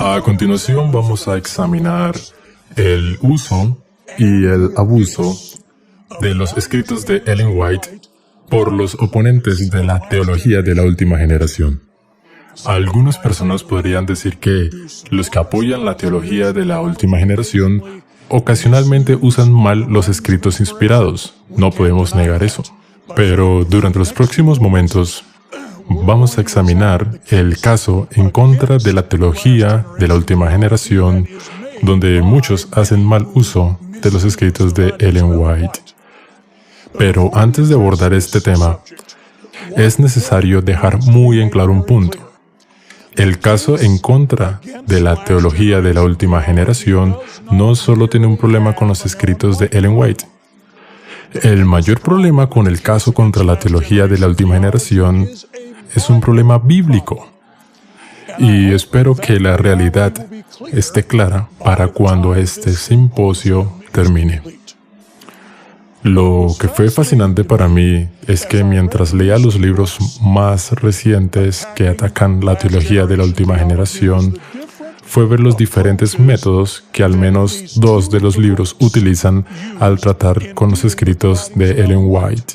A continuación vamos a examinar el uso y el abuso de los escritos de Ellen White por los oponentes de la teología de la última generación. Algunas personas podrían decir que los que apoyan la teología de la última generación ocasionalmente usan mal los escritos inspirados. No podemos negar eso. Pero durante los próximos momentos vamos a examinar el caso en contra de la teología de la última generación, donde muchos hacen mal uso de los escritos de Ellen White. Pero antes de abordar este tema, es necesario dejar muy en claro un punto. El caso en contra de la teología de la última generación no solo tiene un problema con los escritos de Ellen White. El mayor problema con el caso contra la teología de la última generación es un problema bíblico. Y espero que la realidad esté clara para cuando este simposio termine. Lo que fue fascinante para mí es que mientras leía los libros más recientes que atacan la teología de la última generación, fue ver los diferentes métodos que al menos dos de los libros utilizan al tratar con los escritos de Ellen White.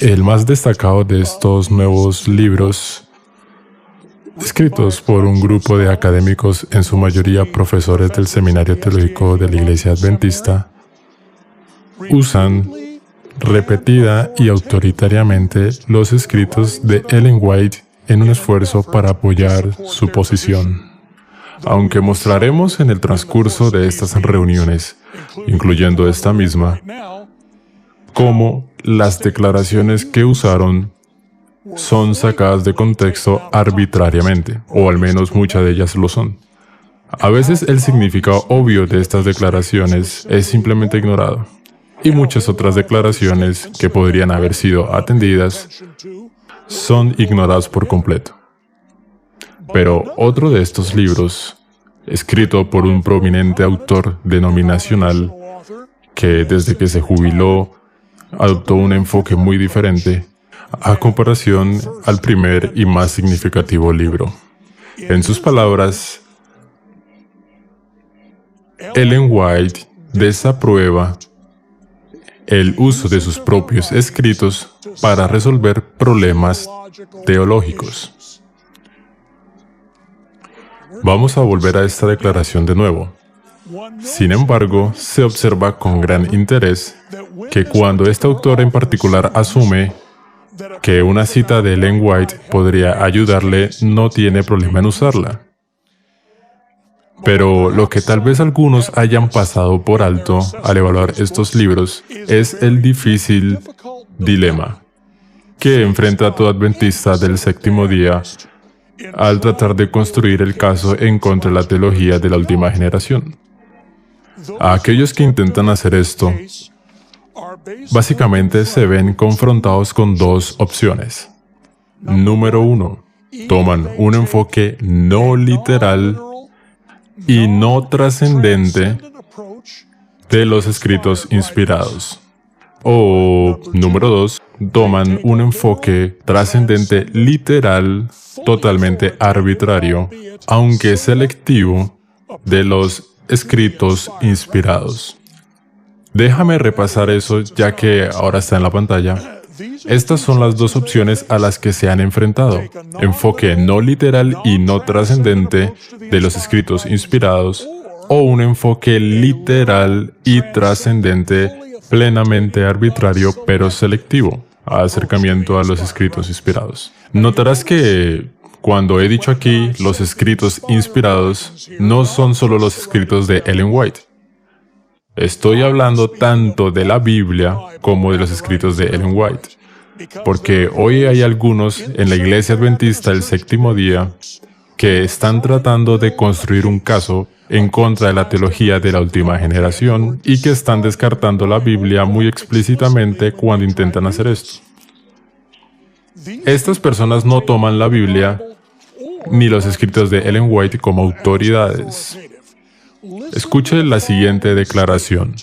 El más destacado de estos nuevos libros, escritos por un grupo de académicos, en su mayoría profesores del Seminario Teológico de la Iglesia Adventista, usan repetida y autoritariamente los escritos de Ellen White en un esfuerzo para apoyar su posición. Aunque mostraremos en el transcurso de estas reuniones, incluyendo esta misma, cómo las declaraciones que usaron son sacadas de contexto arbitrariamente, o al menos muchas de ellas lo son. A veces el significado obvio de estas declaraciones es simplemente ignorado, y muchas otras declaraciones que podrían haber sido atendidas son ignoradas por completo. Pero otro de estos libros, escrito por un prominente autor denominacional que desde que se jubiló adoptó un enfoque muy diferente a comparación al primer y más significativo libro. En sus palabras, Ellen White desaprueba el uso de sus propios escritos para resolver problemas teológicos. Vamos a volver a esta declaración de nuevo. Sin embargo, se observa con gran interés que cuando este autor en particular asume que una cita de Ellen White podría ayudarle, no tiene problema en usarla. Pero lo que tal vez algunos hayan pasado por alto al evaluar estos libros es el difícil dilema que enfrenta todo adventista del séptimo día al tratar de construir el caso en contra de la teología de la última generación. A aquellos que intentan hacer esto, básicamente se ven confrontados con dos opciones. Número uno, toman un enfoque no literal y no trascendente de los escritos inspirados. O, número dos, toman un enfoque trascendente literal, totalmente arbitrario, aunque selectivo, de los escritos inspirados. Déjame repasar eso ya que ahora está en la pantalla. Estas son las dos opciones a las que se han enfrentado. Enfoque no literal y no trascendente de los escritos inspirados, o un enfoque literal y trascendente, plenamente arbitrario pero selectivo, acercamiento a los escritos inspirados. Notarás que cuando he dicho aquí los escritos inspirados, no son solo los escritos de Ellen White. Estoy hablando tanto de la Biblia como de los escritos de Ellen White, porque hoy hay algunos en la Iglesia Adventista del séptimo día que están tratando de construir un caso en contra de la teología de la última generación y que están descartando la Biblia muy explícitamente cuando intentan hacer esto. Estas personas no toman la Biblia ni los escritos de Ellen White como autoridades. Escuche la siguiente declaración,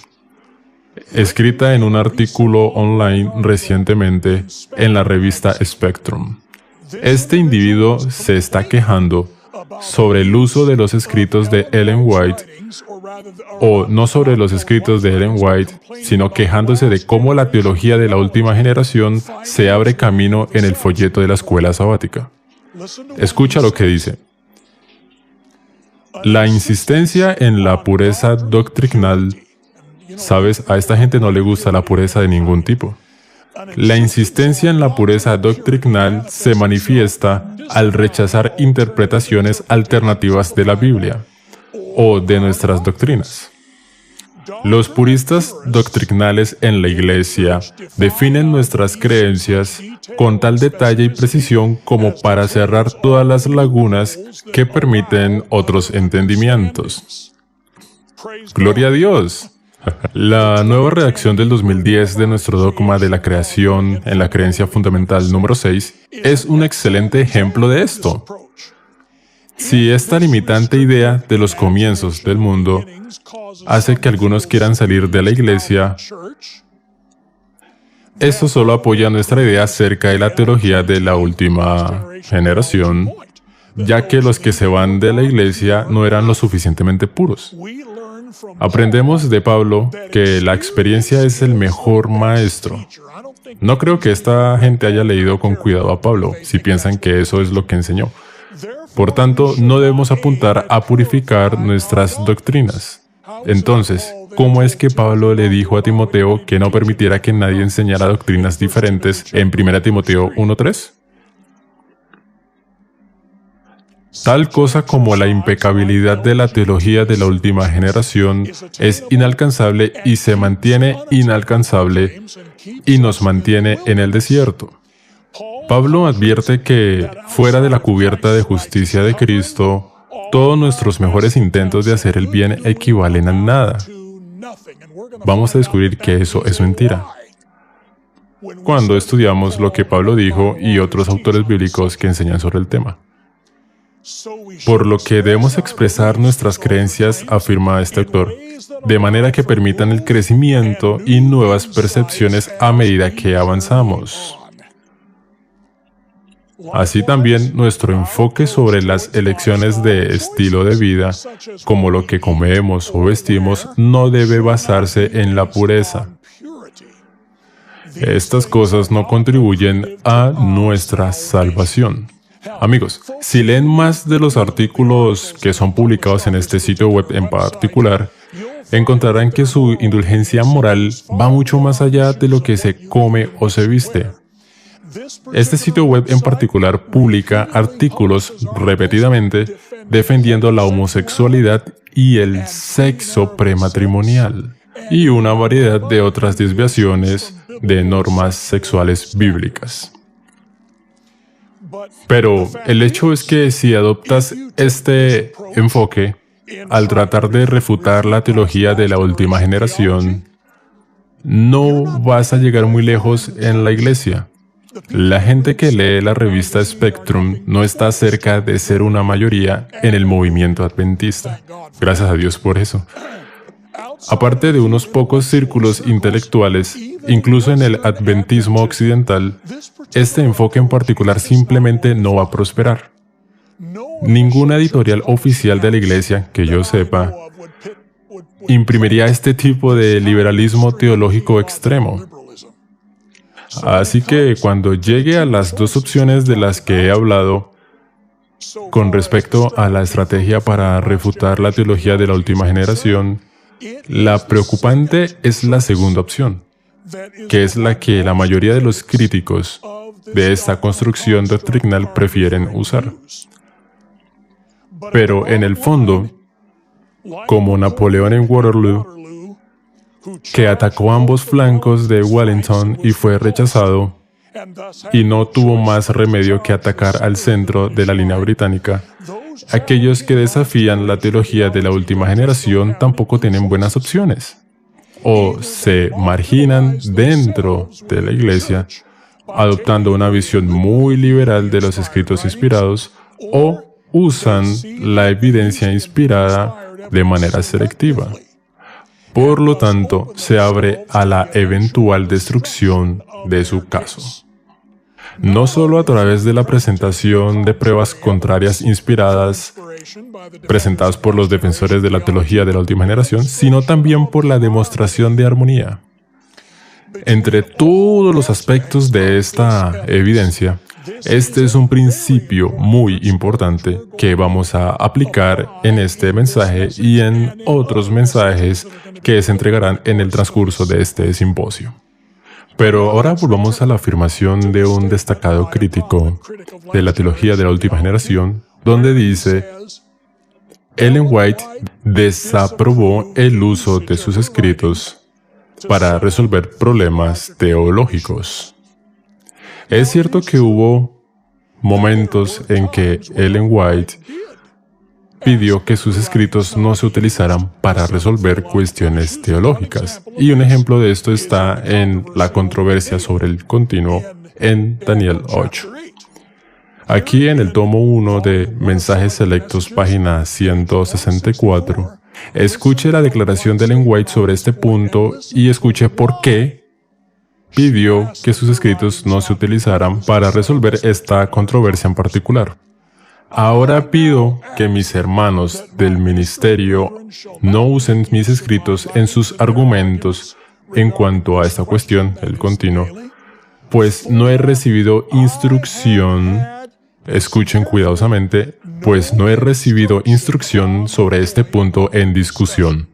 escrita en un artículo online recientemente en la revista Spectrum. Este individuo se está quejando sobre el uso de los escritos de Ellen White, o no sobre los escritos de Ellen White, sino quejándose de cómo la teología de la última generación se abre camino en el folleto de la escuela sabática. Escucha lo que dice. La insistencia en la pureza doctrinal. Sabes, a esta gente no le gusta la pureza de ningún tipo. La insistencia en la pureza doctrinal se manifiesta al rechazar interpretaciones alternativas de la Biblia o de nuestras doctrinas. Los puristas doctrinales en la Iglesia definen nuestras creencias con tal detalle y precisión como para cerrar todas las lagunas que permiten otros entendimientos. ¡Gloria a Dios! La nueva redacción del 2010 de nuestro dogma de la creación en la creencia fundamental número 6 es un excelente ejemplo de esto. Si esta limitante idea de los comienzos del mundo hace que algunos quieran salir de la Iglesia, eso solo apoya nuestra idea acerca de la teología de la última generación, ya que los que se van de la Iglesia no eran lo suficientemente puros. Aprendemos de Pablo que la experiencia es el mejor maestro. No creo que esta gente haya leído con cuidado a Pablo, si piensan que eso es lo que enseñó. Por tanto, no debemos apuntar a purificar nuestras doctrinas. Entonces, ¿cómo es que Pablo le dijo a Timoteo que no permitiera que nadie enseñara doctrinas diferentes en 1 Timoteo 1:3? Tal cosa como la impecabilidad de la teología de la última generación es inalcanzable y se mantiene inalcanzable y nos mantiene en el desierto. Pablo advierte que, fuera de la cubierta de justicia de Cristo, todos nuestros mejores intentos de hacer el bien equivalen a nada. Vamos a descubrir que eso es mentira cuando estudiamos lo que Pablo dijo y otros autores bíblicos que enseñan sobre el tema. Por lo que debemos expresar nuestras creencias, afirma este autor, de manera que permitan el crecimiento y nuevas percepciones a medida que avanzamos. Así también, nuestro enfoque sobre las elecciones de estilo de vida, como lo que comemos o vestimos, no debe basarse en la pureza. Estas cosas no contribuyen a nuestra salvación. Amigos, si leen más de los artículos que son publicados en este sitio web en particular, encontrarán que su indulgencia moral va mucho más allá de lo que se come o se viste. Este sitio web en particular publica artículos repetidamente defendiendo la homosexualidad y el sexo prematrimonial, y una variedad de otras desviaciones de normas sexuales bíblicas. Pero el hecho es que si adoptas este enfoque, al tratar de refutar la teología de la última generación, no vas a llegar muy lejos en la Iglesia. La gente que lee la revista Spectrum no está cerca de ser una mayoría en el movimiento adventista. Gracias a Dios por eso. Aparte de unos pocos círculos intelectuales, incluso en el adventismo occidental, este enfoque en particular simplemente no va a prosperar. Ninguna editorial oficial de la Iglesia, que yo sepa, imprimiría este tipo de liberalismo teológico extremo. Así que cuando llegue a las dos opciones de las que he hablado, con respecto a la estrategia para refutar la teología de la última generación, la preocupante es la segunda opción, que es la que la mayoría de los críticos de esta construcción doctrinal prefieren usar. Pero en el fondo, como Napoleón en Waterloo, que atacó ambos flancos de Wellington y fue rechazado, y no tuvo más remedio que atacar al centro de la línea británica, aquellos que desafían la teología de la última generación tampoco tienen buenas opciones. O se marginan dentro de la Iglesia, adoptando una visión muy liberal de los escritos inspirados, o usan la evidencia inspirada de manera selectiva. Por lo tanto, se abre a la eventual destrucción de su caso. no solo a través de la presentación de pruebas contrarias inspiradas presentadas por los defensores de la teología de la última generación, sino también por la demostración de armonía. Entre todos los aspectos de esta evidencia, este es un principio muy importante que vamos a aplicar en este mensaje y en otros mensajes que se entregarán en el transcurso de este simposio. Pero ahora volvamos a la afirmación de un destacado crítico de la teología de la última generación, donde dice: Ellen White desaprobó el uso de sus escritos para resolver problemas teológicos. Es cierto que hubo momentos en que Ellen White pidió que sus escritos no se utilizaran para resolver cuestiones teológicas. Y un ejemplo de esto está en la controversia sobre el continuo en Daniel 8. Aquí en el tomo 1 de Mensajes Selectos, página 164, escuche la declaración de Ellen White sobre este punto y escuche por qué pidió que sus escritos no se utilizaran para resolver esta controversia en particular. Ahora pido que mis hermanos del ministerio no usen mis escritos en sus argumentos en cuanto a esta cuestión, el continuo, pues no he recibido instrucción, escuchen cuidadosamente, pues no he recibido instrucción sobre este punto en discusión,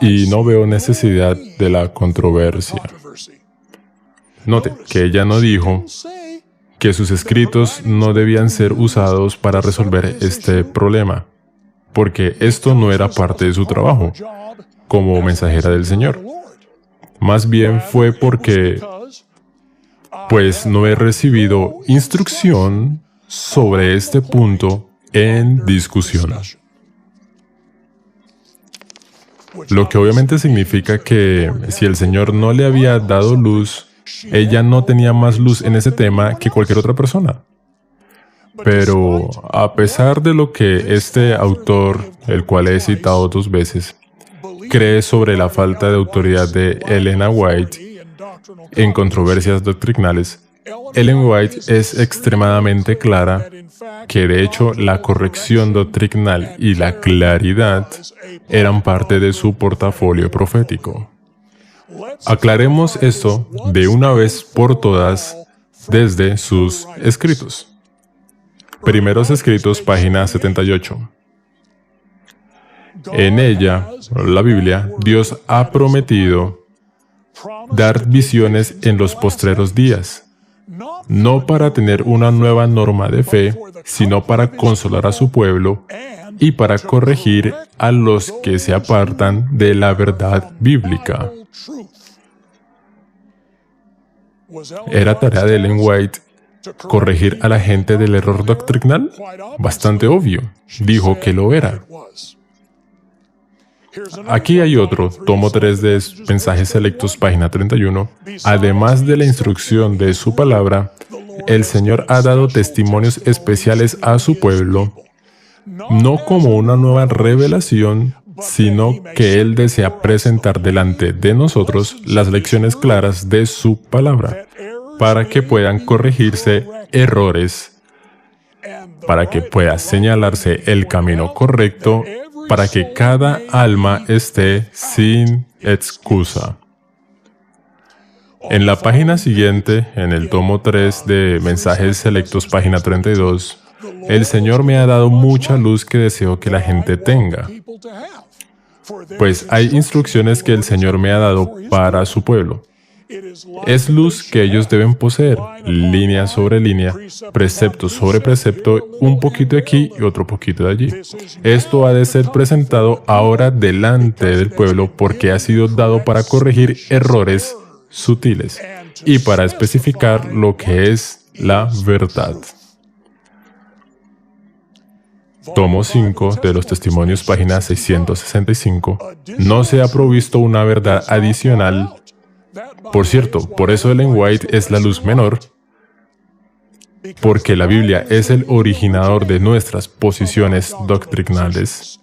y no veo necesidad de la controversia. Note que ella no dijo que sus escritos no debían ser usados para resolver este problema, porque esto no era parte de su trabajo como mensajera del Señor. Más bien fue porque, pues no he recibido instrucción sobre este punto en discusión. Lo que obviamente significa que si el Señor no le había dado luz, ella no tenía más luz en ese tema que cualquier otra persona. Pero a pesar de lo que este autor, el cual he citado 2 veces, cree sobre la falta de autoridad de Ellen White en controversias doctrinales, Ellen White es extremadamente clara que de hecho la corrección doctrinal y la claridad eran parte de su portafolio profético. Aclaremos esto de una vez por todas desde sus escritos. Primeros Escritos, página 78. En ella, la Biblia, Dios ha prometido dar visiones en los postreros días, no para tener una nueva norma de fe, sino para consolar a su pueblo y para corregir a los que se apartan de la verdad bíblica. ¿Era tarea de Ellen White corregir a la gente del error doctrinal? Bastante obvio. Dijo que lo era. Aquí hay otro, tomo 3 de Mensajes Selectos, página 31. Además de la instrucción de su palabra, el Señor ha dado testimonios especiales a su pueblo, no como una nueva revelación, sino que Él desea presentar delante de nosotros las lecciones claras de su palabra, para que puedan corregirse errores, para que pueda señalarse el camino correcto, para que cada alma esté sin excusa. En la página siguiente, en el tomo 3 de Mensajes Selectos, página 32, el Señor me ha dado mucha luz que deseo que la gente tenga. Pues hay instrucciones que el Señor me ha dado para su pueblo. Es luz que ellos deben poseer, línea sobre línea, precepto sobre precepto, un poquito aquí y otro poquito de allí. Esto ha de ser presentado ahora delante del pueblo porque ha sido dado para corregir errores sutiles y para especificar lo que es la verdad. Tomo 5 de los Testimonios, página 665. No se ha provisto una verdad adicional. Por cierto, por eso Ellen White es la luz menor, porque la Biblia es el originador de nuestras posiciones doctrinales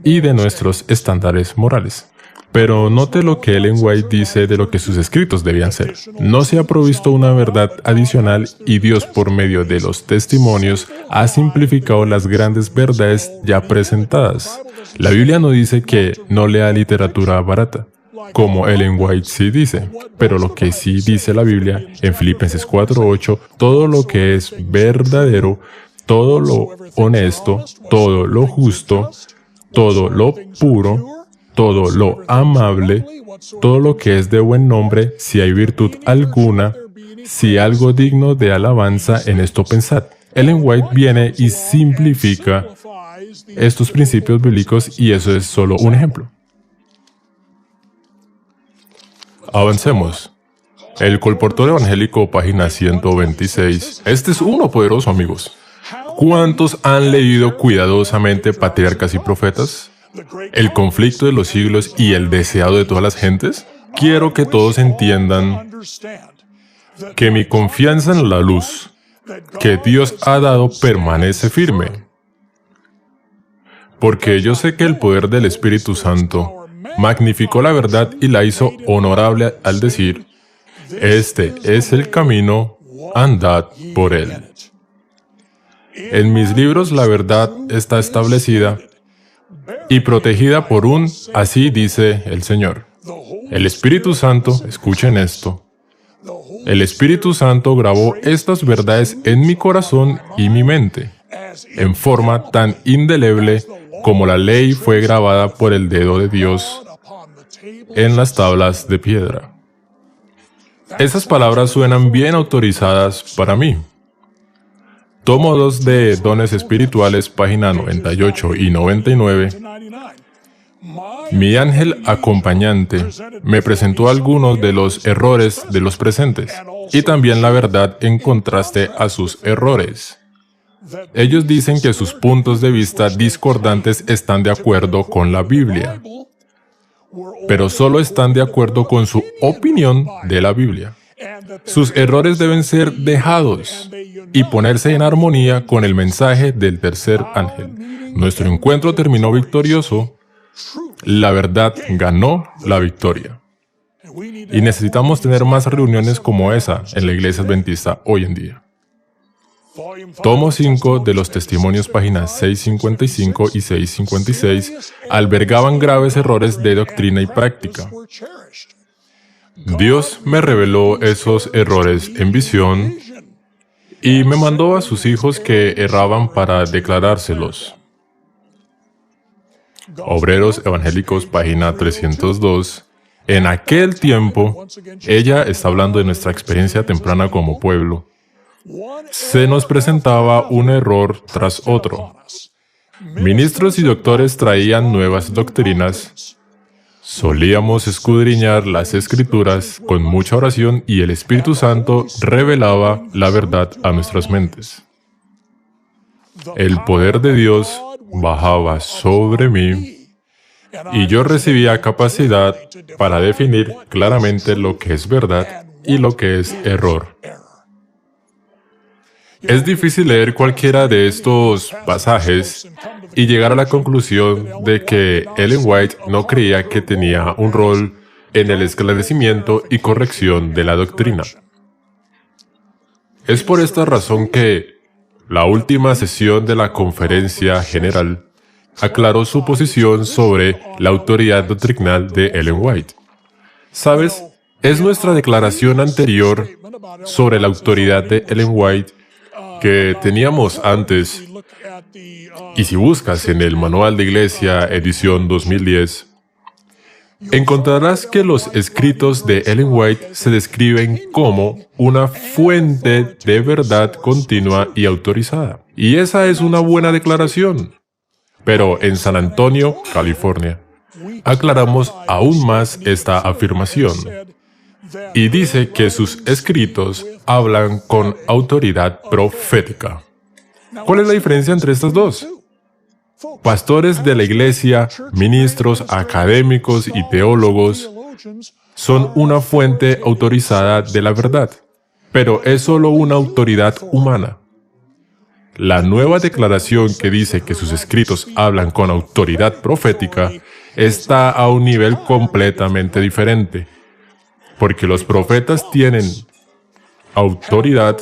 y de nuestros estándares morales. Pero note lo que Ellen White dice de lo que sus escritos debían ser. No se ha provisto una verdad adicional y Dios, por medio de los testimonios, ha simplificado las grandes verdades ya presentadas. La Biblia no dice que no lea literatura barata, como Ellen White sí dice, pero lo que sí dice la Biblia en Filipenses 4:8, todo lo que es verdadero, todo lo honesto, todo lo justo, todo lo puro, todo lo amable, todo lo que es de buen nombre, si hay virtud alguna, si algo digno de alabanza, en esto pensad. Ellen White viene y simplifica estos principios bíblicos y eso es solo un ejemplo. Avancemos. El Colportor Evangélico, página 126. Este es uno poderoso, amigos. ¿Cuántos han leído cuidadosamente Patriarcas y Profetas? ¿El conflicto de los siglos y el deseado de todas las gentes? Quiero que todos entiendan que mi confianza en la luz que Dios ha dado permanece firme. Porque yo sé que el poder del Espíritu Santo magnificó la verdad y la hizo honorable al decir, este es el camino, andad por él. En mis libros la verdad está establecida y protegida por un así dice el Señor. El Espíritu Santo, escuchen esto, el Espíritu Santo grabó estas verdades en mi corazón y mi mente, en forma tan indeleble como la ley fue grabada por el dedo de Dios en las tablas de piedra. Esas palabras suenan bien autorizadas para mí. Tomo 2 de Dones Espirituales, página 98 y 99. Mi ángel acompañante me presentó algunos de los errores de los presentes, y también la verdad en contraste a sus errores. Ellos dicen que sus puntos de vista discordantes están de acuerdo con la Biblia, pero solo están de acuerdo con su opinión de la Biblia. Sus errores deben ser dejados y ponerse en armonía con el mensaje del tercer ángel. Nuestro encuentro terminó victorioso. La verdad ganó la victoria. Y necesitamos tener más reuniones como esa en la iglesia adventista hoy en día. Tomo 5 de los Testimonios, páginas 655 y 656, albergaban graves errores de doctrina y práctica. Dios me reveló esos errores en visión y me mandó a sus hijos que erraban para declarárselos. Obreros Evangélicos, página 302. En aquel tiempo, ella está hablando de nuestra experiencia temprana como pueblo. Se nos presentaba un error tras otro. Ministros y doctores traían nuevas doctrinas. Solíamos escudriñar las Escrituras con mucha oración y el Espíritu Santo revelaba la verdad a nuestras mentes. El poder de Dios bajaba sobre mí y yo recibía capacidad para definir claramente lo que es verdad y lo que es error. Es difícil leer cualquiera de estos pasajes y llegar a la conclusión de que Ellen White no creía que tenía un rol en el esclarecimiento y corrección de la doctrina. Es por esta razón que la última sesión de la Conferencia General aclaró su posición sobre la autoridad doctrinal de Ellen White. ¿Sabes? Es nuestra declaración anterior sobre la autoridad de Ellen White que teníamos antes, y si buscas en el Manual de Iglesia, edición 2010, encontrarás que los escritos de Ellen White se describen como una fuente de verdad continua y autorizada. Y esa es una buena declaración. Pero en San Antonio, California, aclaramos aún más esta afirmación. Y dice que sus escritos hablan con autoridad profética. ¿Cuál es la diferencia entre estas dos? Pastores de la iglesia, ministros, académicos y teólogos son una fuente autorizada de la verdad, pero es solo una autoridad humana. La nueva declaración que dice que sus escritos hablan con autoridad profética está a un nivel completamente diferente, porque los profetas tienen autoridad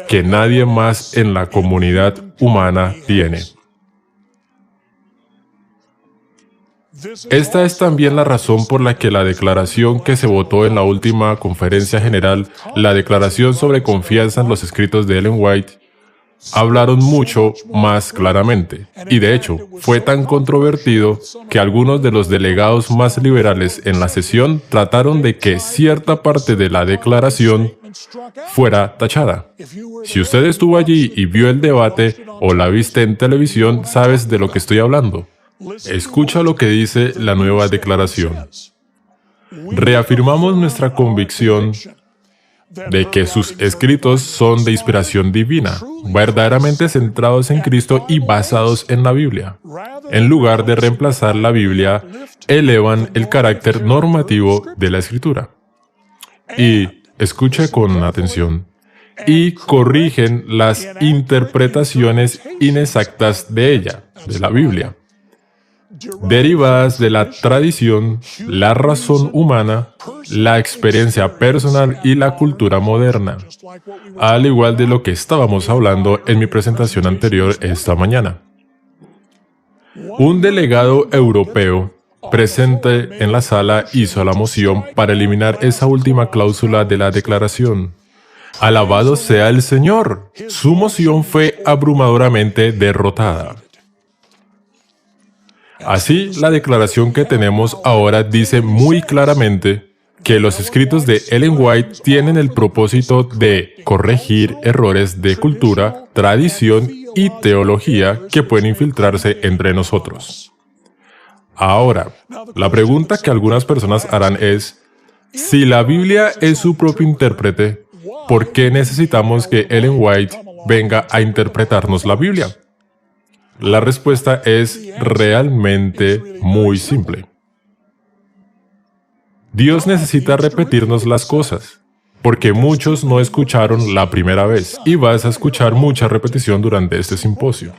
que nadie más en la comunidad humana tiene. Esta es también la razón por la que la declaración que se votó en la última conferencia general, la declaración sobre confianza en los escritos de Ellen White, hablaron mucho más claramente. Y de hecho, fue tan controvertido que algunos de los delegados más liberales en la sesión trataron de que cierta parte de la declaración fuera tachada. Si usted estuvo allí y vio el debate o la viste en televisión, sabes de lo que estoy hablando. Escucha lo que dice la nueva declaración. Reafirmamos nuestra convicción de que sus escritos son de inspiración divina, verdaderamente centrados en Cristo y basados en la Biblia. En lugar de reemplazar la Biblia, elevan el carácter normativo de la Escritura. Y, escuche con atención, y corrigen las interpretaciones inexactas de ella, de la Biblia, derivadas de la tradición, la razón humana, la experiencia personal y la cultura moderna, al igual de lo que estábamos hablando en mi presentación anterior esta mañana. Un delegado europeo presente en la sala hizo la moción para eliminar esa última cláusula de la declaración. Alabado sea el Señor. Su moción fue abrumadoramente derrotada. Así, la declaración que tenemos ahora dice muy claramente que los escritos de Ellen White tienen el propósito de corregir errores de cultura, tradición y teología que pueden infiltrarse entre nosotros. Ahora, la pregunta que algunas personas harán es, si la Biblia es su propio intérprete, ¿por qué necesitamos que Ellen White venga a interpretarnos la Biblia? La respuesta es realmente muy simple. Dios necesita repetirnos las cosas, porque muchos no escucharon la primera vez, y vas a escuchar mucha repetición durante este simposio.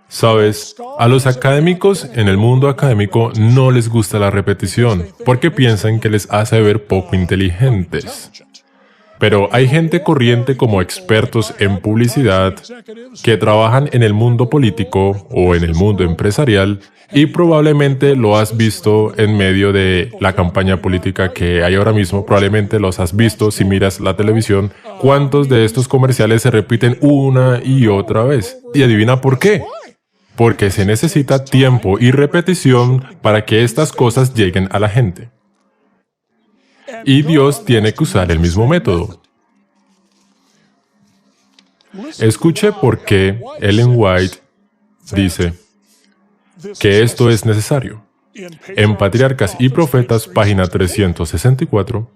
Sabes, a los académicos en el mundo académico no les gusta la repetición, porque piensan que les hace ver poco inteligentes. Pero hay gente corriente como expertos en publicidad que trabajan en el mundo político o en el mundo empresarial y probablemente lo has visto en medio de la campaña política que hay ahora mismo, probablemente los has visto si miras la televisión. ¿Cuántos de estos comerciales se repiten una y otra vez? Y adivina por qué. Porque se necesita tiempo y repetición para que estas cosas lleguen a la gente. Y Dios tiene que usar el mismo método. Escuche por qué Ellen White dice que esto es necesario. En Patriarcas y Profetas, página 364,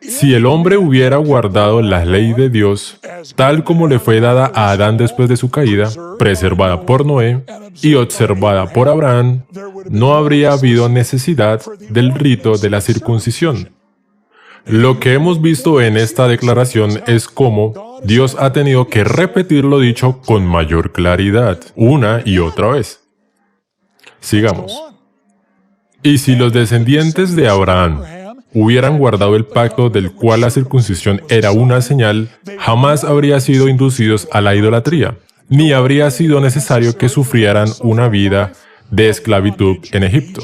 si el hombre hubiera guardado la ley de Dios, tal como le fue dada a Adán después de su caída, preservada por Noé y observada por Abraham, no habría habido necesidad del rito de la circuncisión. Lo que hemos visto en esta declaración es cómo Dios ha tenido que repetir lo dicho con mayor claridad, una y otra vez. Sigamos. Y si los descendientes de Abraham hubieran guardado el pacto del cual la circuncisión era una señal, jamás habrían sido inducidos a la idolatría, ni habría sido necesario que sufrieran una vida de esclavitud en Egipto.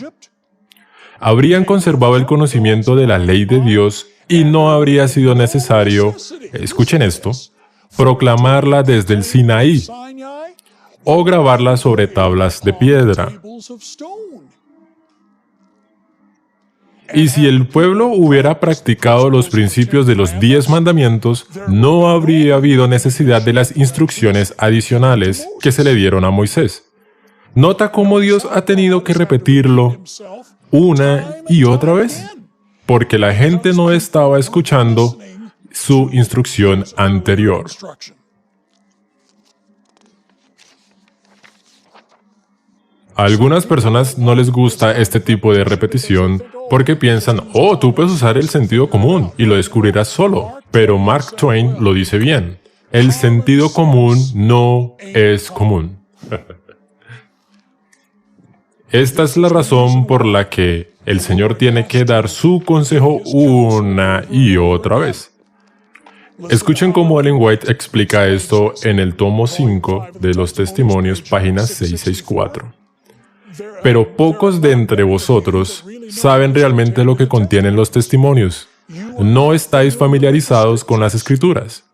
Habrían conservado el conocimiento de la ley de Dios y no habría sido necesario, escuchen esto, proclamarla desde el Sinaí o grabarla sobre tablas de piedra. Y si el pueblo hubiera practicado los principios de los 10 mandamientos, no habría habido necesidad de las instrucciones adicionales que se le dieron a Moisés. Nota cómo Dios ha tenido que repetirlo una y otra vez, porque la gente no estaba escuchando su instrucción anterior. A algunas personas no les gusta este tipo de repetición porque piensan, oh, tú puedes usar el sentido común y lo descubrirás solo. Pero Mark Twain lo dice bien. El sentido común no es común. Esta es la razón por la que el Señor tiene que dar su consejo una y otra vez. Escuchen cómo Ellen White explica esto en el tomo 5 de los Testimonios, página 664. Pero pocos de entre vosotros saben realmente lo que contienen los testimonios. No estáis familiarizados con las Escrituras.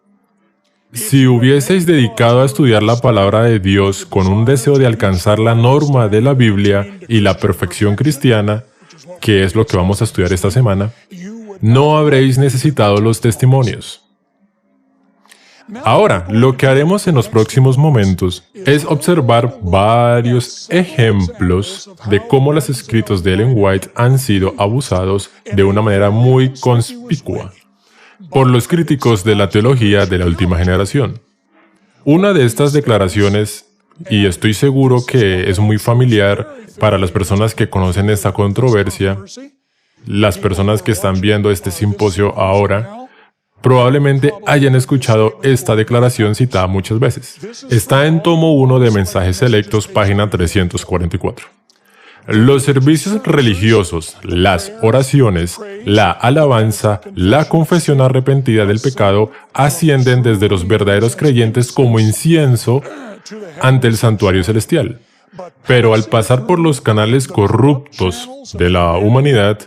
Si hubieseis dedicado a estudiar la palabra de Dios con un deseo de alcanzar la norma de la Biblia y la perfección cristiana, que es lo que vamos a estudiar esta semana, no habréis necesitado los testimonios. Ahora, lo que haremos en los próximos momentos es observar varios ejemplos de cómo los escritos de Ellen White han sido abusados de una manera muy conspicua por los críticos de la teología de la última generación. Una de estas declaraciones, y estoy seguro que es muy familiar para las personas que conocen esta controversia, las personas que están viendo este simposio ahora, probablemente hayan escuchado esta declaración citada muchas veces. Está en tomo 1 de Mensajes Selectos, página 344. Los servicios religiosos, las oraciones, la alabanza, la confesión arrepentida del pecado ascienden desde los verdaderos creyentes como incienso ante el santuario celestial. Pero al pasar por los canales corruptos de la humanidad,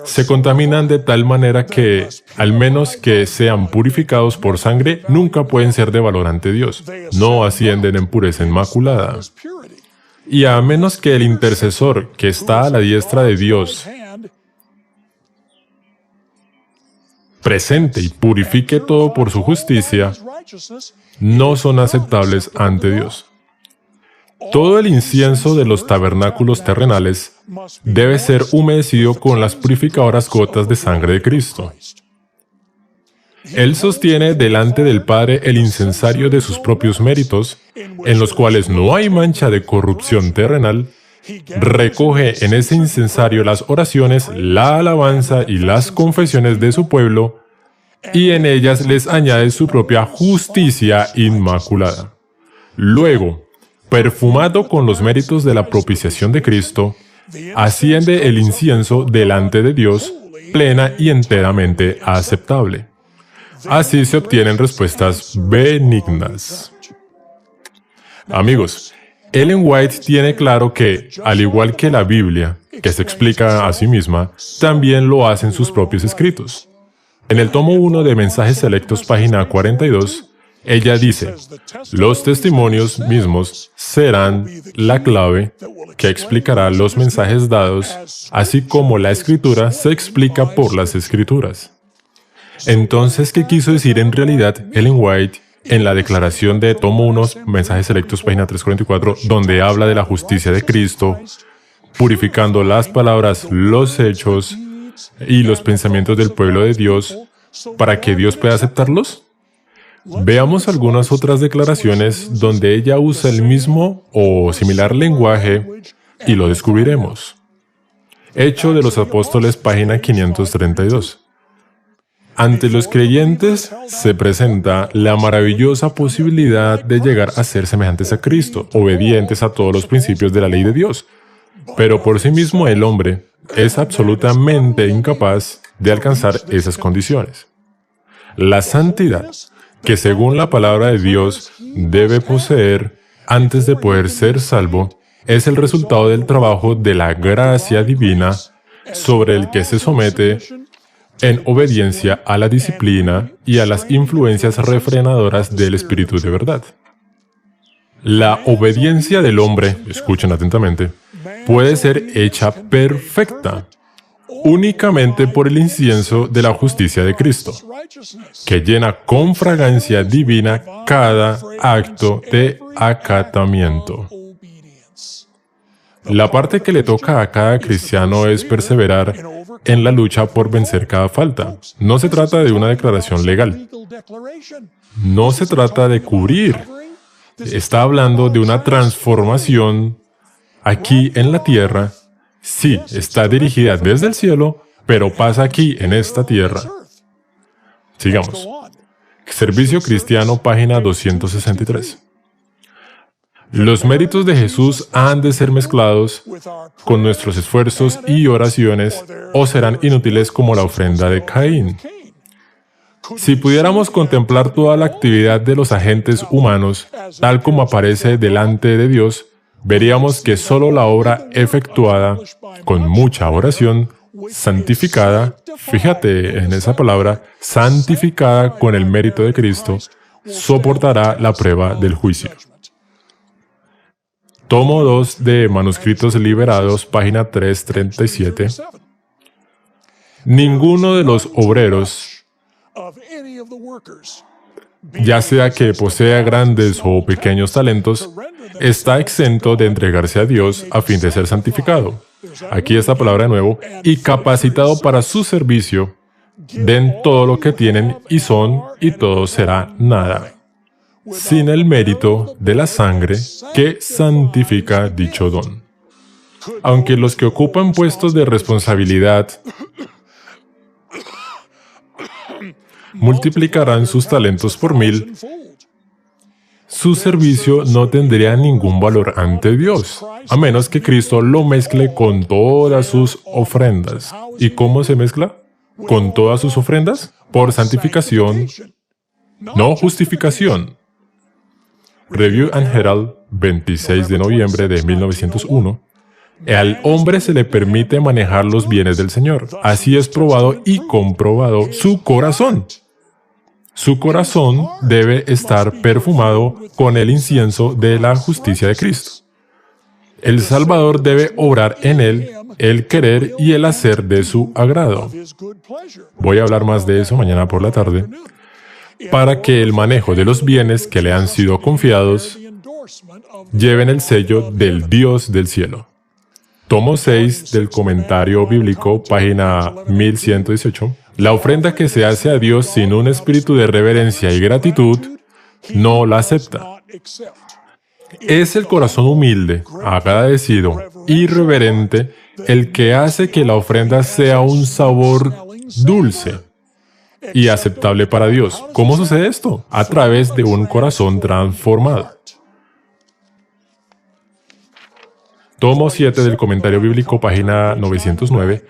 se contaminan de tal manera que, al menos que sean purificados por sangre, nunca pueden ser de valor ante Dios. No ascienden en pureza inmaculada. Y a menos que el intercesor que está a la diestra de Dios presente y purifique todo por su justicia, no son aceptables ante Dios. Todo el incienso de los tabernáculos terrenales debe ser humedecido con las purificadoras gotas de sangre de Cristo. Él sostiene delante del Padre el incensario de sus propios méritos, en los cuales no hay mancha de corrupción terrenal. Recoge en ese incensario las oraciones, la alabanza y las confesiones de su pueblo, y en ellas les añade su propia justicia inmaculada. Luego, perfumado con los méritos de la propiciación de Cristo, asciende el incienso delante de Dios, plena y enteramente aceptable. Así se obtienen respuestas benignas. Amigos, Ellen White tiene claro que, al igual que la Biblia, que se explica a sí misma, también lo hacen sus propios escritos. En el tomo 1 de Mensajes Selectos, página 42, ella dice, los testimonios mismos serán la clave que explicará los mensajes dados, así como la Escritura se explica por las Escrituras. Entonces, ¿qué quiso decir en realidad Ellen White en la declaración de tomo 1, Mensajes Selectos, página 344, donde habla de la justicia de Cristo, purificando las palabras, los hechos y los pensamientos del pueblo de Dios para que Dios pueda aceptarlos? Veamos algunas otras declaraciones donde ella usa el mismo o similar lenguaje y lo descubriremos. Hecho de los Apóstoles, página 532. Ante los creyentes se presenta la maravillosa posibilidad de llegar a ser semejantes a Cristo, obedientes a todos los principios de la ley de Dios. Pero por sí mismo el hombre es absolutamente incapaz de alcanzar esas condiciones. La santidad, que según la palabra de Dios debe poseer antes de poder ser salvo, es el resultado del trabajo de la gracia divina sobre el que se somete en obediencia a la disciplina y a las influencias refrenadoras del Espíritu de verdad. La obediencia del hombre, escuchen atentamente, puede ser hecha perfecta únicamente por el incienso de la justicia de Cristo, que llena con fragancia divina cada acto de acatamiento. La parte que le toca a cada cristiano es perseverar en la lucha por vencer cada falta. No se trata de una declaración legal. No se trata de cubrir. Está hablando de una transformación aquí en la tierra. Sí, está dirigida desde el cielo, pero pasa aquí en esta tierra. Sigamos. Servicio Cristiano, página 263. Los méritos de Jesús han de ser mezclados con nuestros esfuerzos y oraciones o serán inútiles como la ofrenda de Caín. Si pudiéramos contemplar toda la actividad de los agentes humanos, tal como aparece delante de Dios, veríamos que solo la obra efectuada con mucha oración, santificada, fíjate en esa palabra, santificada con el mérito de Cristo, soportará la prueba del juicio. Tomo 2 de Manuscritos Liberados, página 337. Ninguno de los obreros, ya sea que posea grandes o pequeños talentos, está exento de entregarse a Dios a fin de ser santificado. Aquí esta palabra de nuevo, y capacitado para su servicio, den todo lo que tienen y son, y todo será nada, sin el mérito de la sangre que santifica dicho don. Aunque los que ocupan puestos de responsabilidad multiplicarán sus talentos por 1000, su servicio no tendría ningún valor ante Dios, a menos que Cristo lo mezcle con todas sus ofrendas. ¿Y cómo se mezcla? ¿Con todas sus ofrendas? Por santificación, no justificación. Review and Herald, 26 de noviembre de 1901. Al hombre se le permite manejar los bienes del Señor. Así es probado y comprobado su corazón. Su corazón debe estar perfumado con el incienso de la justicia de Cristo. El Salvador debe obrar en él el querer y el hacer de su agrado. Voy a hablar más de eso mañana por la tarde, para que el manejo de los bienes que le han sido confiados lleven el sello del Dios del cielo. Tomo 6 del Comentario Bíblico, página 1118. La ofrenda que se hace a Dios sin un espíritu de reverencia y gratitud, no la acepta. Es el corazón humilde, agradecido y reverente el que hace que la ofrenda sea un sabor dulce y aceptable para Dios. ¿Cómo sucede esto? A través de un corazón transformado. Tomo 7 del Comentario Bíblico, página 909.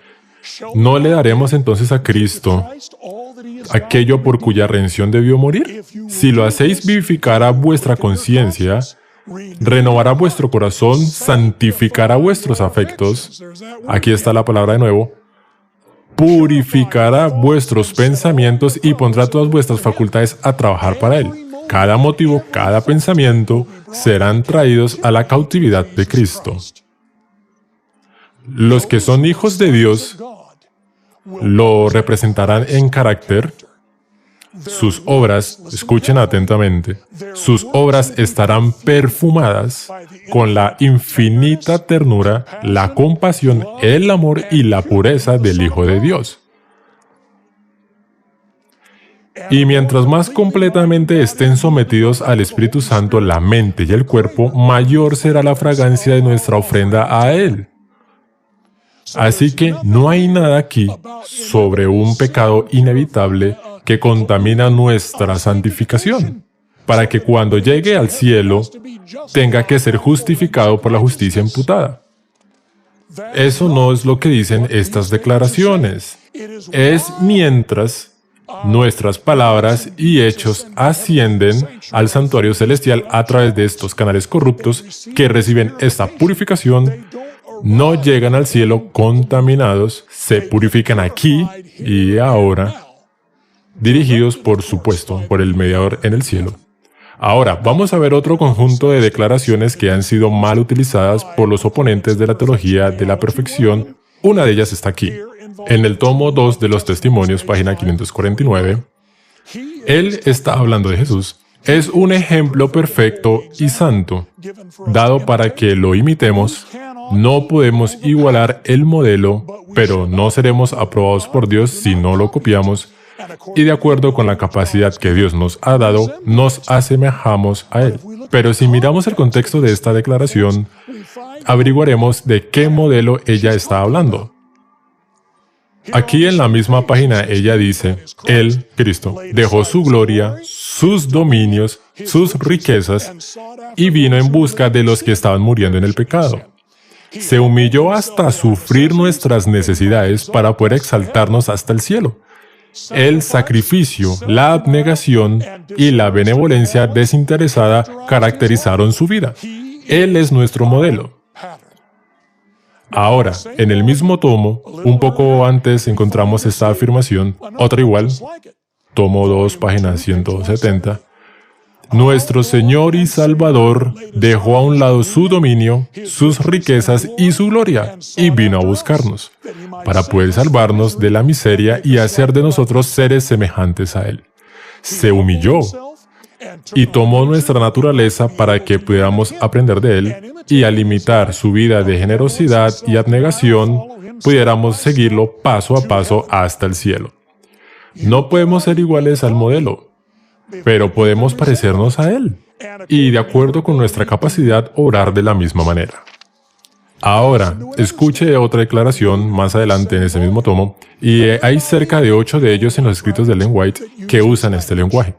¿No le daremos entonces a Cristo aquello por cuya redención debió morir? Si lo hacéis, vivificará vuestra conciencia, renovará vuestro corazón, santificará vuestros afectos. Aquí está la palabra de nuevo. Purificará vuestros pensamientos y pondrá todas vuestras facultades a trabajar para Él. Cada motivo, cada pensamiento serán traídos a la cautividad de Cristo. Los que son hijos de Dios lo representarán en carácter. Sus obras, escuchen atentamente, sus obras estarán perfumadas con la infinita ternura, la compasión, el amor y la pureza del Hijo de Dios. Y mientras más completamente estén sometidos al Espíritu Santo la mente y el cuerpo, mayor será la fragancia de nuestra ofrenda a Él. Así que no hay nada aquí sobre un pecado inevitable que contamina nuestra santificación, para que cuando llegue al cielo tenga que ser justificado por la justicia imputada. Eso no es lo que dicen estas declaraciones. Es mientras nuestras palabras y hechos ascienden al santuario celestial a través de estos canales corruptos que reciben esta purificación, no llegan al cielo contaminados, se purifican aquí y ahora, dirigidos, por supuesto, por el mediador en el cielo. Ahora, vamos a ver otro conjunto de declaraciones que han sido mal utilizadas por los oponentes de la teología de la perfección. Una de ellas está aquí, en el tomo 2 de los Testimonios, página 549. Él está hablando de Jesús. Es un ejemplo perfecto y santo, dado para que lo imitemos. No podemos igualar el modelo, pero no seremos aprobados por Dios si no lo copiamos, y de acuerdo con la capacidad que Dios nos ha dado, nos asemejamos a Él. Pero si miramos el contexto de esta declaración, averiguaremos de qué modelo ella está hablando. Aquí en la misma página ella dice, Él, Cristo, dejó su gloria, sus dominios, sus riquezas y vino en busca de los que estaban muriendo en el pecado. Se humilló hasta sufrir nuestras necesidades para poder exaltarnos hasta el cielo. El sacrificio, la abnegación y la benevolencia desinteresada caracterizaron su vida. Él es nuestro modelo. Ahora, en el mismo tomo, un poco antes encontramos esta afirmación, otra igual, tomo 2, página 170. Nuestro Señor y Salvador dejó a un lado su dominio, sus riquezas y su gloria, y vino a buscarnos, para poder salvarnos de la miseria y hacer de nosotros seres semejantes a Él. Se humilló y tomó nuestra naturaleza para que pudiéramos aprender de Él y al imitar su vida de generosidad y abnegación, pudiéramos seguirlo paso a paso hasta el cielo. No podemos ser iguales al modelo, pero podemos parecernos a Él y, de acuerdo con nuestra capacidad, orar de la misma manera. Ahora, escuche otra declaración más adelante en ese mismo tomo, y hay cerca de 8 de ellos en los escritos de Ellen White que usan este lenguaje.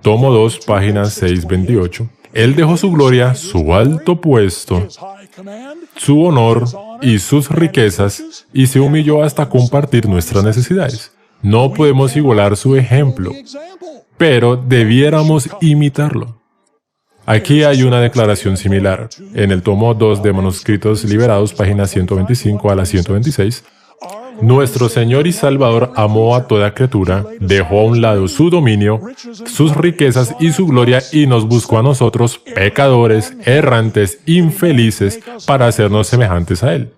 Tomo 2, página 628. Él dejó su gloria, su alto puesto, su honor y sus riquezas, y se humilló hasta compartir nuestras necesidades. No podemos igualar su ejemplo, pero debiéramos imitarlo. Aquí hay una declaración similar. En el tomo 2 de Manuscritos Liberados, páginas 125 a la 126, nuestro Señor y Salvador amó a toda criatura, dejó a un lado su dominio, sus riquezas y su gloria y nos buscó a nosotros, pecadores, errantes, infelices, para hacernos semejantes a Él.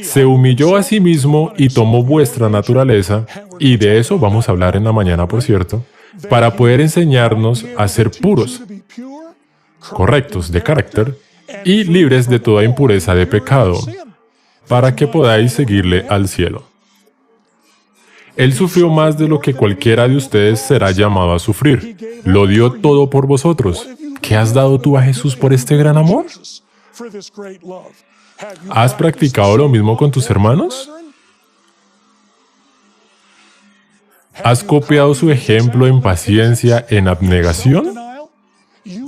Se humilló a sí mismo y tomó vuestra naturaleza, y de eso vamos a hablar en la mañana, por cierto, para poder enseñarnos a ser puros, correctos de carácter y libres de toda impureza de pecado, para que podáis seguirle al cielo. Él sufrió más de lo que cualquiera de ustedes será llamado a sufrir. Lo dio todo por vosotros. ¿Qué has dado tú a Jesús por este gran amor? ¿Has practicado lo mismo con tus hermanos? ¿Has copiado su ejemplo en paciencia, en abnegación?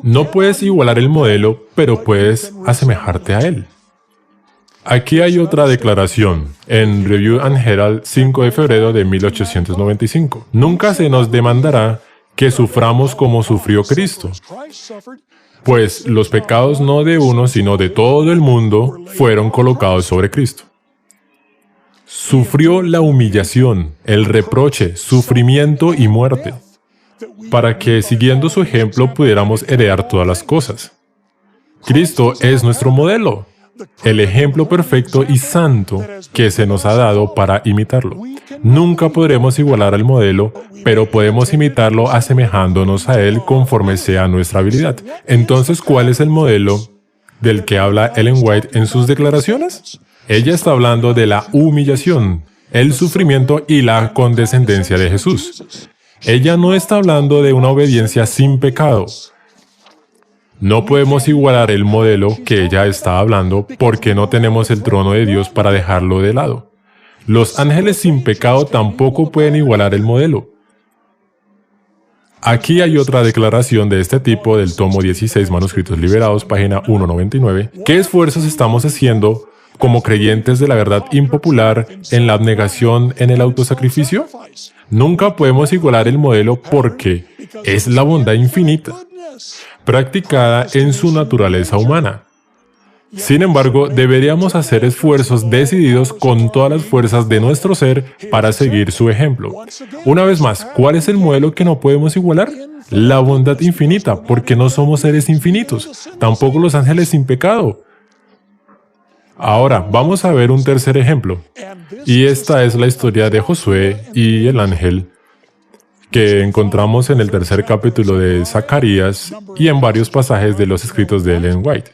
No puedes igualar el modelo, pero puedes asemejarte a él. Aquí hay otra declaración, en Review and Herald, 5 de febrero de 1895. Nunca se nos demandará que suframos como sufrió Cristo, pues los pecados no de uno, sino de todo el mundo, fueron colocados sobre Cristo. Sufrió la humillación, el reproche, sufrimiento y muerte, para que, siguiendo su ejemplo, pudiéramos heredar todas las cosas. Cristo es nuestro modelo, el ejemplo perfecto y santo que se nos ha dado para imitarlo. Nunca podremos igualar al modelo, pero podemos imitarlo asemejándonos a él conforme sea nuestra habilidad. Entonces, ¿cuál es el modelo del que habla Ellen White en sus declaraciones? Ella está hablando de la humillación, el sufrimiento y la condescendencia de Jesús. Ella no está hablando de una obediencia sin pecado. No podemos igualar el modelo que ella está hablando porque no tenemos el trono de Dios para dejarlo de lado. Los ángeles sin pecado tampoco pueden igualar el modelo. Aquí hay otra declaración de este tipo del tomo 16, Manuscritos Liberados, página 199. ¿Qué esfuerzos estamos haciendo como creyentes de la verdad impopular en la abnegación, en el autosacrificio? Nunca podemos igualar el modelo porque es la bondad infinita, practicada en su naturaleza humana. Sin embargo, deberíamos hacer esfuerzos decididos con todas las fuerzas de nuestro ser para seguir su ejemplo. Una vez más, ¿cuál es el modelo que no podemos igualar? La bondad infinita, porque no somos seres infinitos, tampoco los ángeles sin pecado. Ahora, vamos a ver un tercer ejemplo, y esta es la historia de Josué y el ángel, que encontramos en el tercer capítulo de Zacarías y en varios pasajes de los escritos de Ellen White.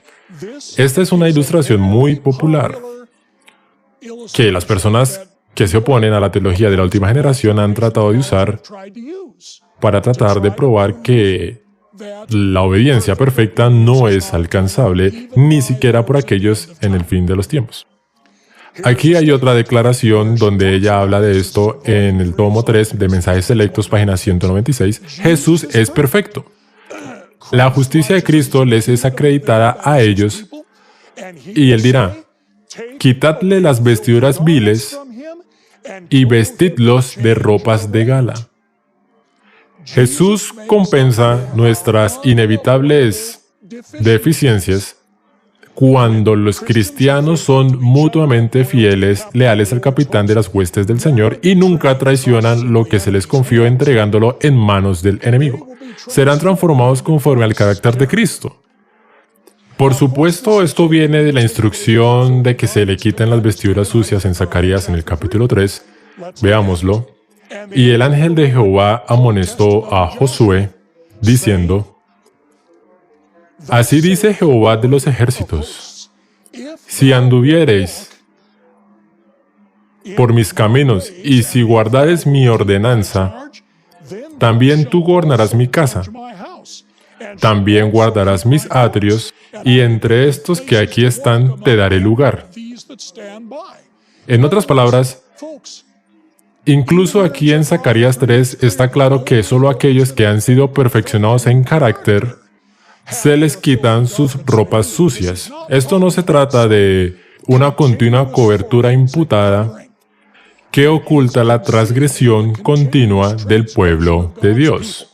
Esta es una ilustración muy popular que las personas que se oponen a la teología de la última generación han tratado de usar para tratar de probar que la obediencia perfecta no es alcanzable ni siquiera por aquellos en el fin de los tiempos. Aquí hay otra declaración donde ella habla de esto en el tomo 3 de Mensajes Selectos, página 196. Jesús es perfecto. La justicia de Cristo les es acreditada a ellos y Él dirá, quitadle las vestiduras viles y vestidlos de ropas de gala. Jesús compensa nuestras inevitables deficiencias cuando los cristianos son mutuamente fieles, leales al capitán de las huestes del Señor y nunca traicionan lo que se les confió entregándolo en manos del enemigo. Serán transformados conforme al carácter de Cristo. Por supuesto, esto viene de la instrucción de que se le quiten las vestiduras sucias en Zacarías en el capítulo 3. Veámoslo. Y el ángel de Jehová amonestó a Josué, diciendo, así dice Jehová de los ejércitos, si anduviereis por mis caminos y si guardares mi ordenanza, también tú gobernarás mi casa, también guardarás mis atrios, y entre estos que aquí están te daré lugar. En otras palabras, incluso aquí en Zacarías 3 está claro que solo aquellos que han sido perfeccionados en carácter se les quitan sus ropas sucias. Esto no se trata de una continua cobertura imputada que oculta la transgresión continua del pueblo de Dios.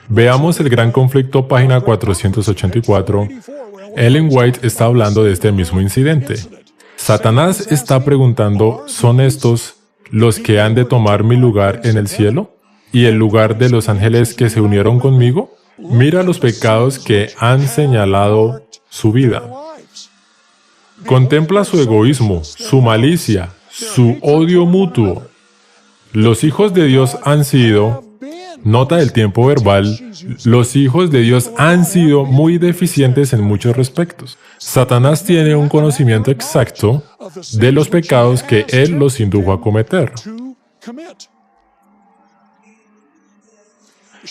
Veamos el gran conflicto, página 484. Ellen White está hablando de este mismo incidente. Satanás está preguntando, ¿son estos los que han de tomar mi lugar en el cielo? ¿Y el lugar de los ángeles que se unieron conmigo? Mira los pecados que han señalado su vida. Contempla su egoísmo, su malicia, su odio mutuo. Los hijos de Dios han sido, nota el tiempo verbal, los hijos de Dios han sido muy deficientes en muchos respectos. Satanás tiene un conocimiento exacto de los pecados que él los indujo a cometer.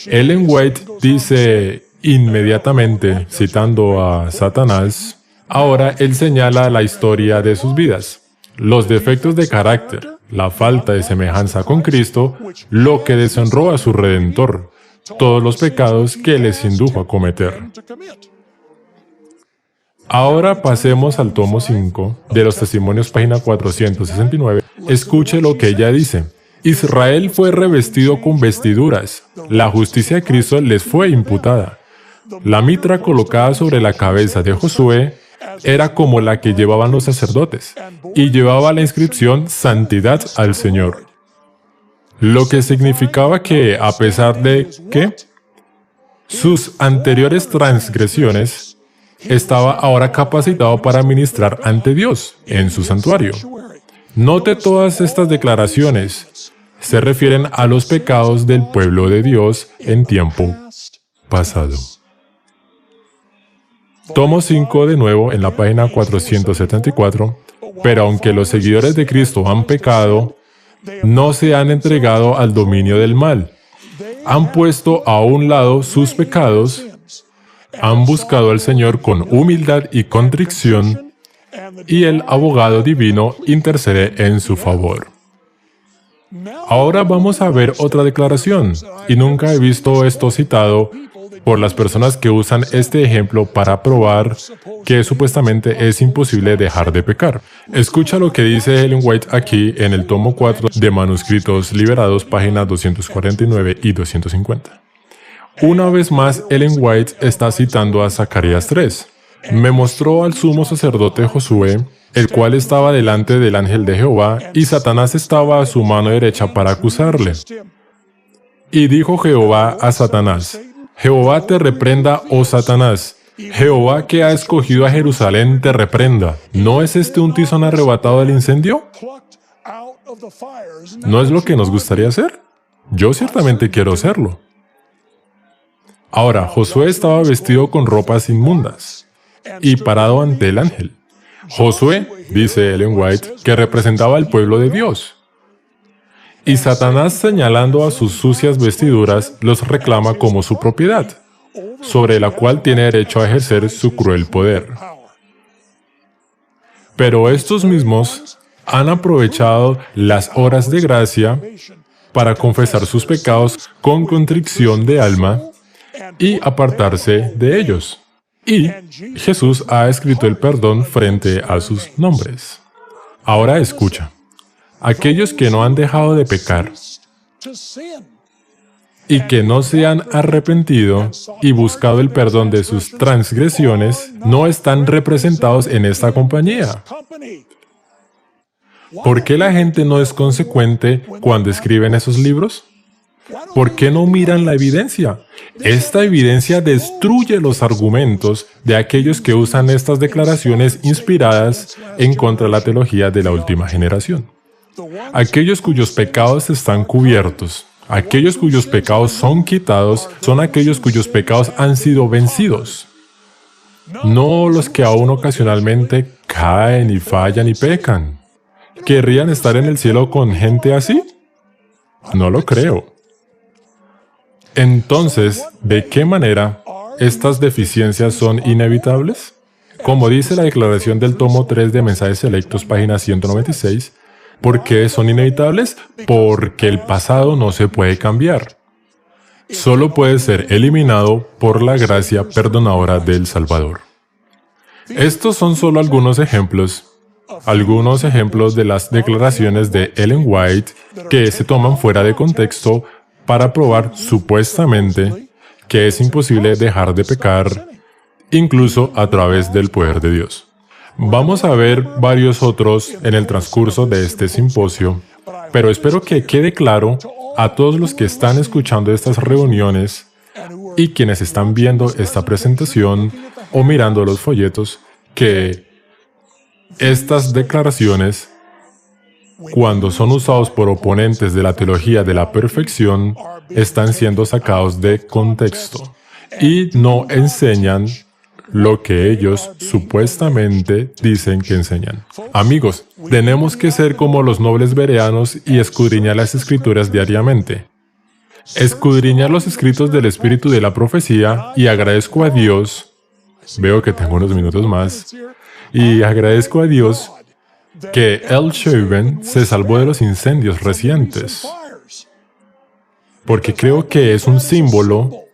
Ellen White dice inmediatamente, citando a Satanás, ahora él señala la historia de sus vidas, los defectos de carácter, la falta de semejanza con Cristo, lo que deshonró a su Redentor, todos los pecados que les indujo a cometer. Ahora pasemos al tomo 5 de los Testimonios, página 469. Escuche lo que ella dice. Israel fue revestido con vestiduras. La justicia de Cristo les fue imputada. La mitra colocada sobre la cabeza de Josué era como la que llevaban los sacerdotes, y llevaba la inscripción Santidad al Señor. Lo que significaba que, a pesar de que sus anteriores transgresiones, estaba ahora capacitado para ministrar ante Dios en su santuario. Note todas estas declaraciones. Se refieren a los pecados del pueblo de Dios en tiempo pasado. Tomo 5 de nuevo en la página 474. Pero aunque los seguidores de Cristo han pecado, no se han entregado al dominio del mal. Han puesto a un lado sus pecados, han buscado al Señor con humildad y contrición, y el abogado divino intercede en su favor. Ahora vamos a ver otra declaración, y nunca he visto esto citado por las personas que usan este ejemplo para probar que supuestamente es imposible dejar de pecar. Escucha lo que dice Ellen White aquí en el tomo 4 de Manuscritos Liberados, páginas 249 y 250. Una vez más, Ellen White está citando a Zacarías 3. Me mostró al sumo sacerdote Josué, el cual estaba delante del ángel de Jehová, y Satanás estaba a su mano derecha para acusarle. Y dijo Jehová a Satanás, Jehová te reprenda, oh Satanás. Jehová que ha escogido a Jerusalén te reprenda. ¿No es este un tizón arrebatado del incendio? ¿No es lo que nos gustaría hacer? Yo ciertamente quiero hacerlo. Ahora, Josué estaba vestido con ropas inmundas y parado ante el ángel. Josué, dice Ellen White, que representaba al pueblo de Dios. Y Satanás, señalando a sus sucias vestiduras, los reclama como su propiedad, sobre la cual tiene derecho a ejercer su cruel poder. Pero estos mismos han aprovechado las horas de gracia para confesar sus pecados con contrición de alma y apartarse de ellos. Y Jesús ha escrito el perdón frente a sus nombres. Ahora escucha. Aquellos que no han dejado de pecar y que no se han arrepentido y buscado el perdón de sus transgresiones no están representados en esta compañía. ¿Por qué la gente no es consecuente cuando escriben esos libros? ¿Por qué no miran la evidencia? Esta evidencia destruye los argumentos de aquellos que usan estas declaraciones inspiradas en contra de la teología de la última generación. Aquellos cuyos pecados están cubiertos, aquellos cuyos pecados son quitados, son aquellos cuyos pecados han sido vencidos. No los que aún ocasionalmente caen y fallan y pecan. ¿Querrían estar en el cielo con gente así? No lo creo. Entonces, ¿de qué manera estas deficiencias son inevitables? Como dice la declaración del tomo 3 de Mensajes Selectos, página 196, ¿por qué son inevitables? Porque el pasado no se puede cambiar. Solo puede ser eliminado por la gracia perdonadora del Salvador. Estos son solo algunos ejemplos de las declaraciones de Ellen White que se toman fuera de contexto para probar supuestamente que es imposible dejar de pecar, incluso a través del poder de Dios. Vamos a ver varios otros en el transcurso de este simposio, pero espero que quede claro a todos los que están escuchando estas reuniones y quienes están viendo esta presentación o mirando los folletos que estas declaraciones, cuando son usados por oponentes de la teología de la perfección, están siendo sacados de contexto y no enseñan lo que ellos supuestamente dicen que enseñan. Amigos, tenemos que ser como los nobles bereanos y escudriñar las Escrituras diariamente. Escudriñar los escritos del Espíritu de la profecía y agradezco a Dios, veo que tengo unos minutos más, y agradezco a Dios que El Shaven se salvó de los incendios recientes, porque creo que es un símbolo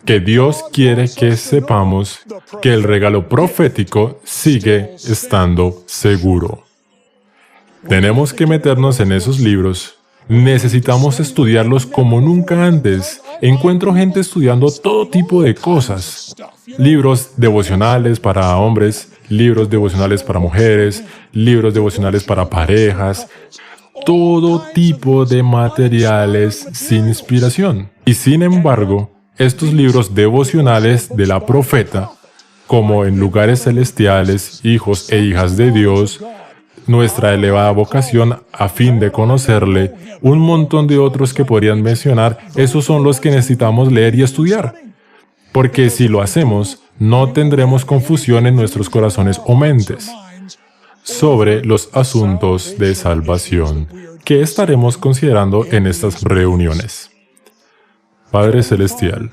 que Dios quiere que sepamos que el regalo profético sigue estando seguro. Tenemos que meternos en esos libros. Necesitamos estudiarlos como nunca antes. Encuentro gente estudiando todo tipo de cosas. Libros devocionales para hombres, libros devocionales para mujeres, libros devocionales para parejas, todo tipo de materiales sin inspiración. Y sin embargo, estos libros devocionales de la profeta, como En lugares celestiales, hijos e hijas de Dios, Nuestra elevada vocación a fin de conocerle, un montón de otros que podrían mencionar, esos son los que necesitamos leer y estudiar. Porque si lo hacemos, no tendremos confusión en nuestros corazones o mentes sobre los asuntos de salvación que estaremos considerando en estas reuniones. Padre Celestial,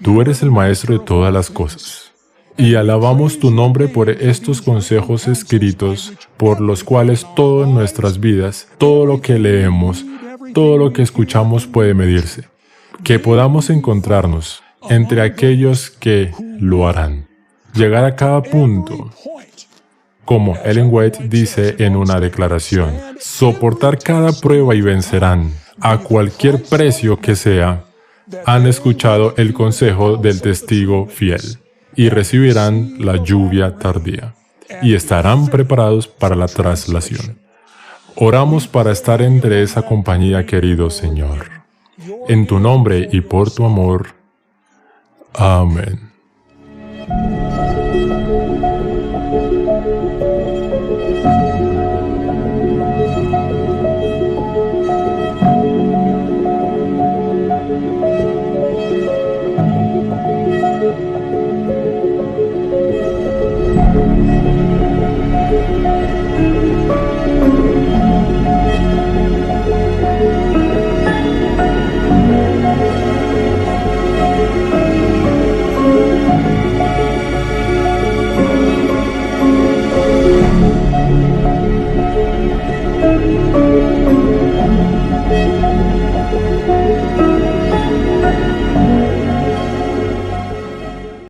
tú eres el Maestro de todas las cosas, y alabamos tu nombre por estos consejos escritos, por los cuales todo en nuestras vidas, todo lo que leemos, todo lo que escuchamos puede medirse. Que podamos encontrarnos entre aquellos que lo harán, llegar a cada punto, como Ellen White dice en una declaración, soportar cada prueba y vencerán, a cualquier precio que sea. Han escuchado el consejo del testigo fiel y recibirán la lluvia tardía y estarán preparados para la traslación. Oramos para estar entre esa compañía, querido Señor. En tu nombre y por tu amor. Amén.